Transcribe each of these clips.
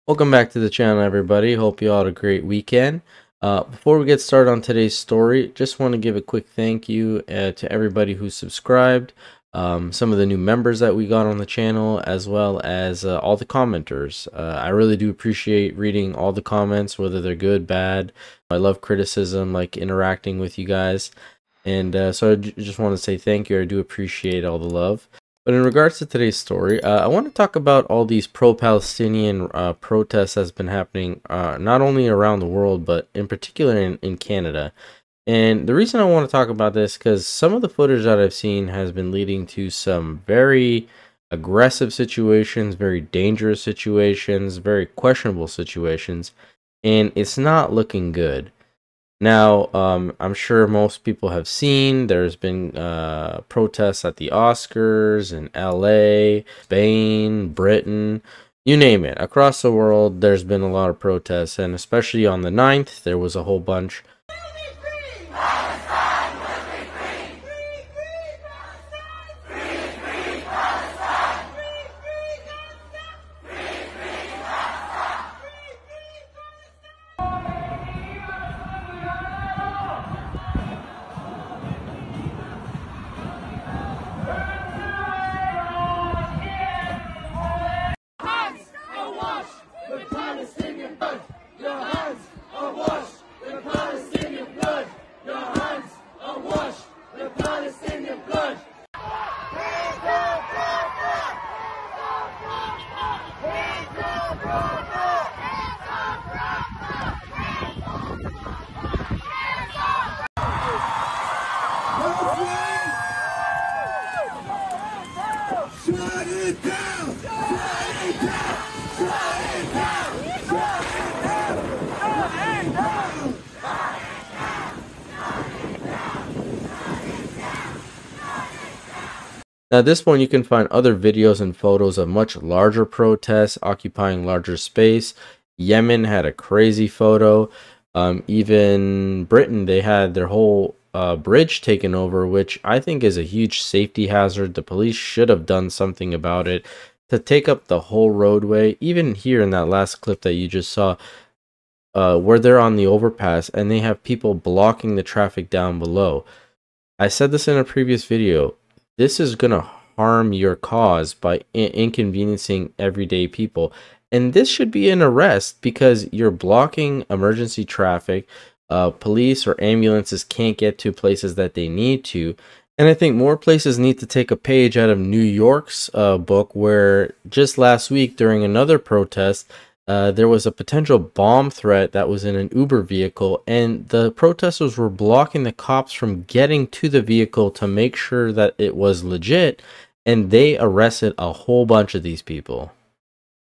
Welcome back to the channel, everybody. Hope you all had a great weekend. Before we get started on today's story, just want to give a quick thank you to everybody who subscribed, some of the new members that we got on the channel, as well as all the commenters. I really do appreciate reading all the comments, whether they're good, bad. I love criticism, like interacting with you guys. And so I just want to say thank you. I do appreciate all the love. But in regards to today's story, I want to talk about all these pro-Palestinian protests that's been happening not only around the world, but in particular in Canada. And the reason I want to talk about this because some of the footage that I've seen has been leading to some very aggressive situations, very dangerous situations, very questionable situations, and it's not looking good. Now, I'm sure most people have seen there's been protests at the Oscars in LA, Spain, Britain, you name it. Across the world, there's been a lot of protests, and especially on the 9th, there was a whole bunch. Now, at this point, you can find other videos and photos of much larger protests occupying larger space. Yemen had a crazy photo. Even Britain, they had their whole bridge taken over, which I think is a huge safety hazard. The police should have done something about it to take up the whole roadway. Even here in that last clip that you just saw, where they're on the overpass and they have people blocking the traffic down below. I said this in a previous video. This is going to harm your cause by inconveniencing everyday people. And this should be an arrest because you're blocking emergency traffic. Police or ambulances can't get to places that they need to. And I think more places need to take a page out of New York's book, where just last week during another protest, there was a potential bomb threat that was in an Uber vehicle, and the protesters were blocking the cops from getting to the vehicle to make sure that it was legit, and they arrested a whole bunch of these people.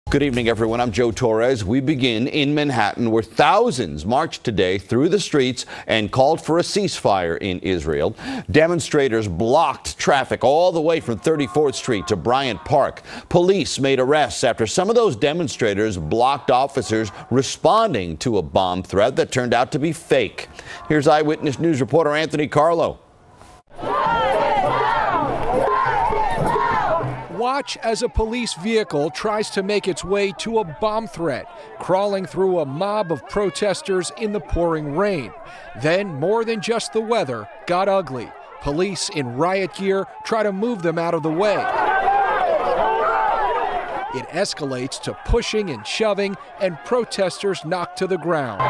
Good evening, everyone. I'm Joe Torres. We begin in Manhattan, where thousands marched today through the streets and called for a ceasefire in Israel. Demonstrators blocked traffic all the way from 34th Street to Bryant Park. Police made arrests after some of those demonstrators blocked officers responding to a bomb threat that turned out to be fake. Here's Eyewitness News reporter Anthony Carlo. Watch as a police vehicle tries to make its way to a bomb threat, crawling through a mob of protesters in the pouring rain. Then, more than just the weather got ugly. Police in riot gear try to move them out of the way. It escalates to pushing and shoving, and protesters knocked to the ground.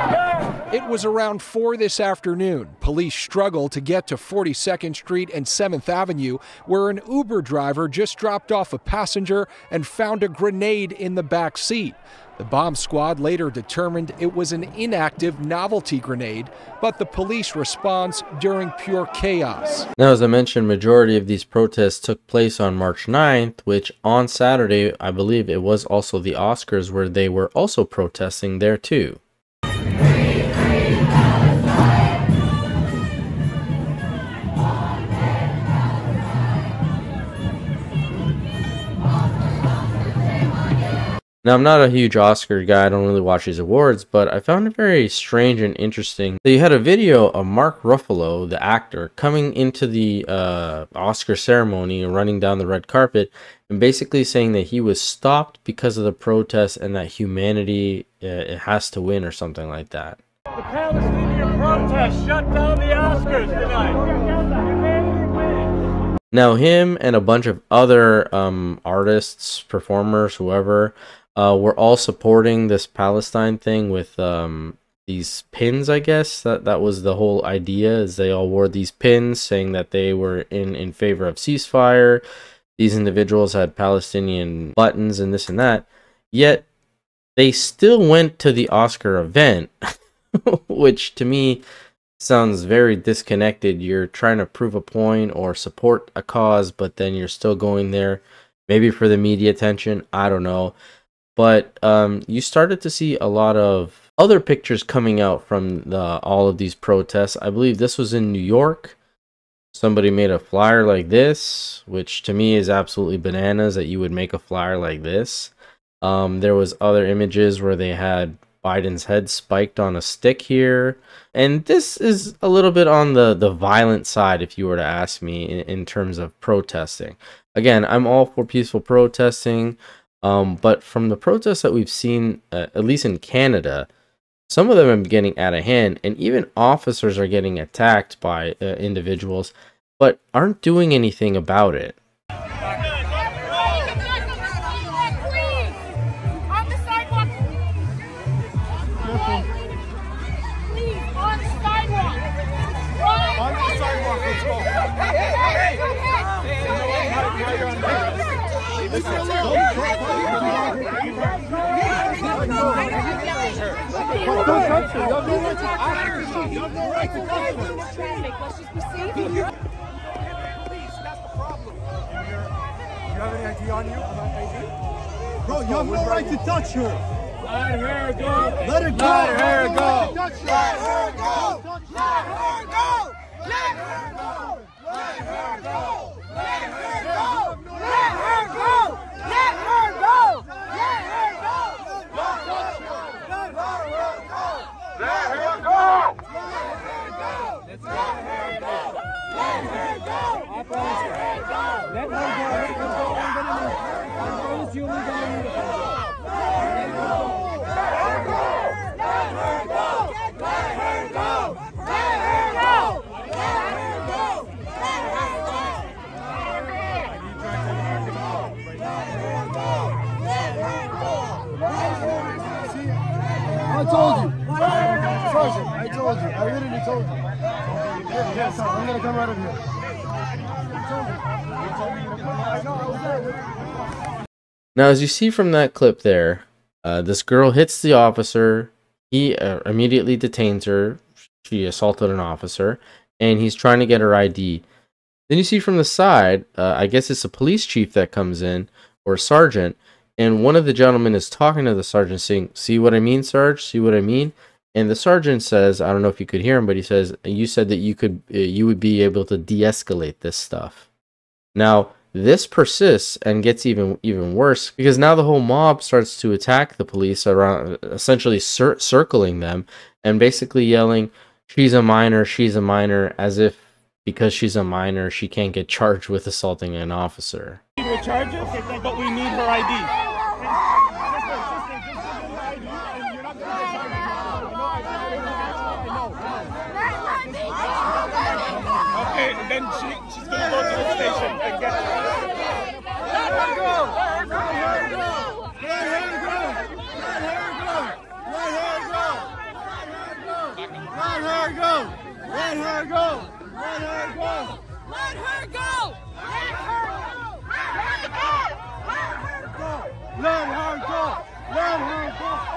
It was around 4 this afternoon. Police struggled to get to 42nd Street and 7th Avenue, where an Uber driver just dropped off a passenger and found a grenade in the back seat. The bomb squad later determined it was an inactive novelty grenade, but the police response during pure chaos. Now, as I mentioned, majority of these protests took place on March 9th, which on Saturday, I believe it was also the Oscars, where they were also protesting there too. Now, I'm not a huge Oscar guy, I don't really watch these awards, but I found it very strange and interesting. So you had a video of Mark Ruffalo, the actor, coming into the Oscar ceremony and running down the red carpet and basically saying that he was stopped because of the protests and that humanity it has to win or something like that. The Palestinian protest shut down the Oscars tonight. Now, him and a bunch of other artists, performers, whoever, were all supporting this Palestine thing with these pins, I guess. That was the whole idea, is they all wore these pins saying that they were in favor of ceasefire. These individuals had Palestinian buttons and this and that. Yet, they still went to the Oscar event, which to me sounds very disconnected. You're trying to prove a point or support a cause, but then you're still going there, maybe for the media attention, I don't know. But you started to see a lot of other pictures coming out from all of these protests. I believe this was in New York. Somebody made a flyer like this, which to me is absolutely bananas that you would make a flyer like this. There was other images where they had Biden's head spiked on a stick here. And this is a little bit on the violent side, if you were to ask me, in terms of protesting. Again, I'm all for peaceful protesting, but from the protests that we've seen, at least in Canada, some of them are getting out of hand, and even officers are getting attacked by individuals, but aren't doing anything about it. Bro, you have no right to touch her. Let her go. Let her go. Let her go. Let her go. Let her go. Let her go. Let her go. Let her go. Let her go. Let her go. Let her go. Let her go. Let her go. I told you. Sergeant, I told you. I literally told you. Yes, I'm gonna come out of here. Now, as you see from that clip there, this girl hits the officer. He immediately detains her. She assaulted an officer, and he's trying to get her ID. Then you see from the side, I guess it's a police chief that comes in, or a sergeant, and one of the gentlemen is talking to the sergeant saying, "See what I mean, Sarge? See what I mean?" And the sergeant says, I don't know if you could hear him, but he says, "You said that you would be able to de-escalate this stuff." Now, this persists and gets even worse, because now the whole mob starts to attack the police around, essentially circling them and basically yelling, she's a minor," as if because she's a minor, she can't get charged with assaulting an officer. With charges, but we need her ID. Okay, then she's gonna go to the station and get her. Let her go! Let her go! Let her go! Let her go! Let her go! Let her go! Let her go! Let her go! Let her go! Let her go! Let her go! Let her go!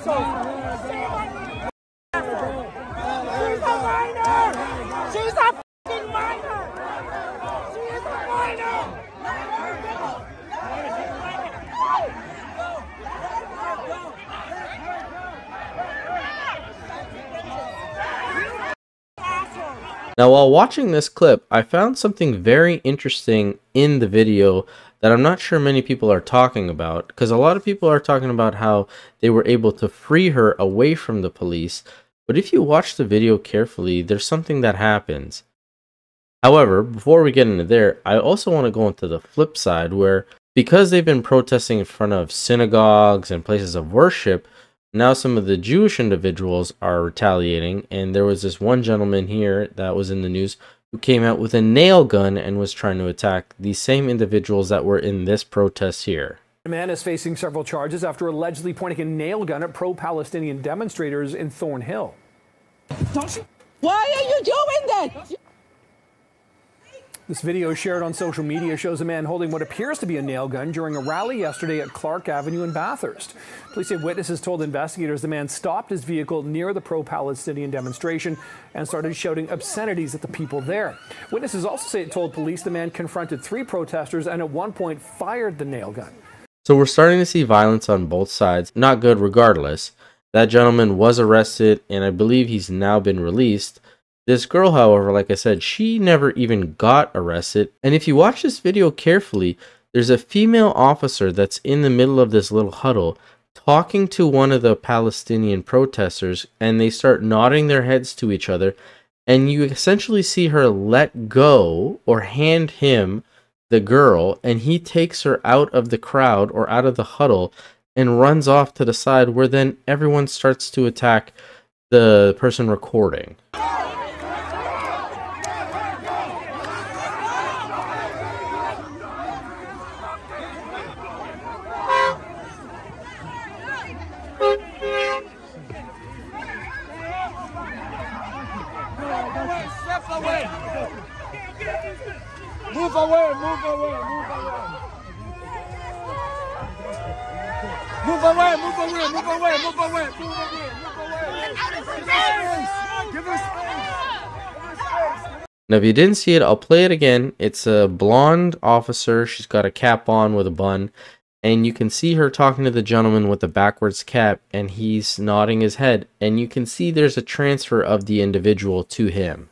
She's a fucking minor! She is a minor! Let her go! Now, while watching this clip, I found something very interesting in the video that I'm not sure many people are talking about, because a lot of people are talking about how they were able to free her away from the police. But if you watch the video carefully, there's something that happens. However, before we get into there, I also want to go into the flip side where, because they've been protesting in front of synagogues and places of worship, now some of the Jewish individuals are retaliating, and there was this one gentleman here that was in the news who came out with a nail gun and was trying to attack the same individuals that were in this protest here. A man is facing several charges after allegedly pointing a nail gun at pro-Palestinian demonstrators in Thornhill. Why are you doing that? This video shared on social media shows a man holding what appears to be a nail gun during a rally yesterday at Clark Avenue in Bathurst. Police say witnesses told investigators the man stopped his vehicle near the pro-Palestinian demonstration and started shouting obscenities at the people there. Witnesses also say it told police the man confronted 3 protesters and at one point fired the nail gun. So we're starting to see violence on both sides. Not good regardless. That gentleman was arrested and I believe he's now been released. This girl, however, like I said, she never even got arrested. And if you watch this video carefully, there's a female officer that's in the middle of this little huddle talking to one of the Palestinian protesters, and they start nodding their heads to each other. And you essentially see her let go or hand him the girl, and he takes her out of the crowd or out of the huddle and runs off to the side, where then everyone starts to attack the person recording. Move away, move away, move away. Move away, move away, move away, move away, move away, move away. Give us space. Now, if you didn't see it, I'll play it again. It's a blonde officer. She's got a cap on with a bun. And you can see her talking to the gentleman with the backwards cap. And he's nodding his head. And you can see there's a transfer of the individual to him.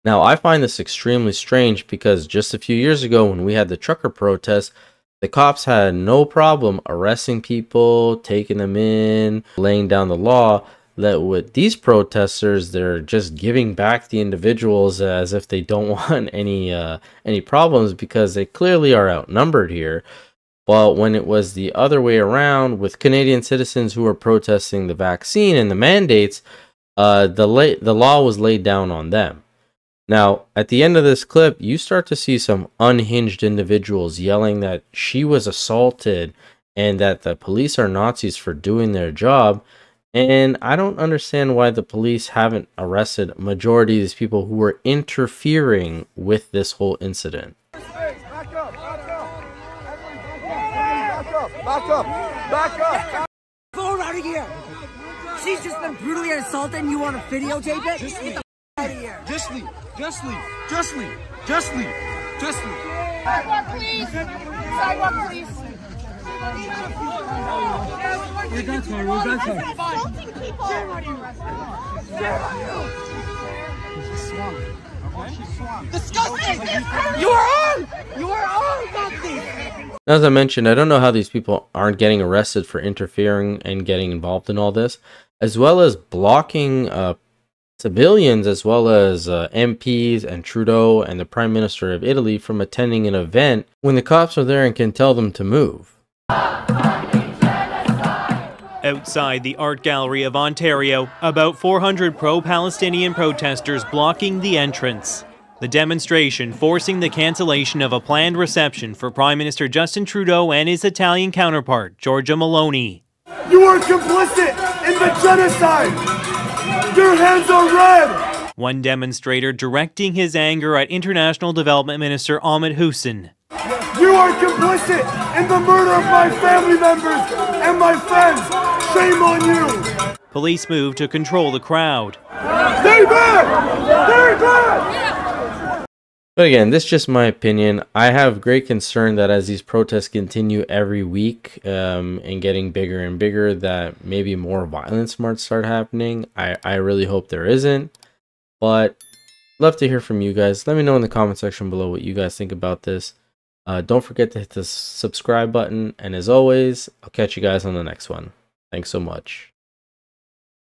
Now, I find this extremely strange because just a few years ago when we had the trucker protest, the cops had no problem arresting people, taking them in, laying down the law. That with these protesters, they're just giving back the individuals as if they don't want any problems because they clearly are outnumbered here. But when it was the other way around with Canadian citizens who were protesting the vaccine and the mandates, the law was laid down on them. Now, at the end of this clip, you start to see some unhinged individuals yelling that she was assaulted and that the police are Nazis for doing their job. And I don't understand why the police haven't arrested a majority of these people who were interfering with this whole incident. Back up, back up. Back up, back up, back up. Phone out of here. She's just been brutally assaulted and you want to videotape it? Get the out of here. Just leave, just leave, just leave, just leave, just leave. Sidewalk, please. Sidewalk, please. We got her, we got her. Assaulting people. Disgusting. You are all Nazis. As I mentioned, I don't know how these people aren't getting arrested for interfering and getting involved in all this, as well as blocking civilians, as well as MPs and Trudeau and the Prime Minister of Italy from attending an event when the cops are there and can tell them to move. Outside the Art Gallery of Ontario, about 400 pro-Palestinian protesters blocking the entrance. The demonstration forcing the cancellation of a planned reception for Prime Minister Justin Trudeau and his Italian counterpart, Giorgia Meloni. You are complicit in the genocide. Your hands are red. One demonstrator directing his anger at International Development Minister Ahmed Hussein. You are complicit in the murder of my family members and my friends. Shame on you. Police moved to control the crowd. Stay back! Stay back! But again, this is just my opinion. I have great concern that as these protests continue every week and getting bigger and bigger, that maybe more violence might start happening. I really hope there isn't. But love to hear from you guys. Let me know in the comment section below what you guys think about this. Don't forget to hit the subscribe button. And as always, I'll catch you guys on the next one. Thanks so much.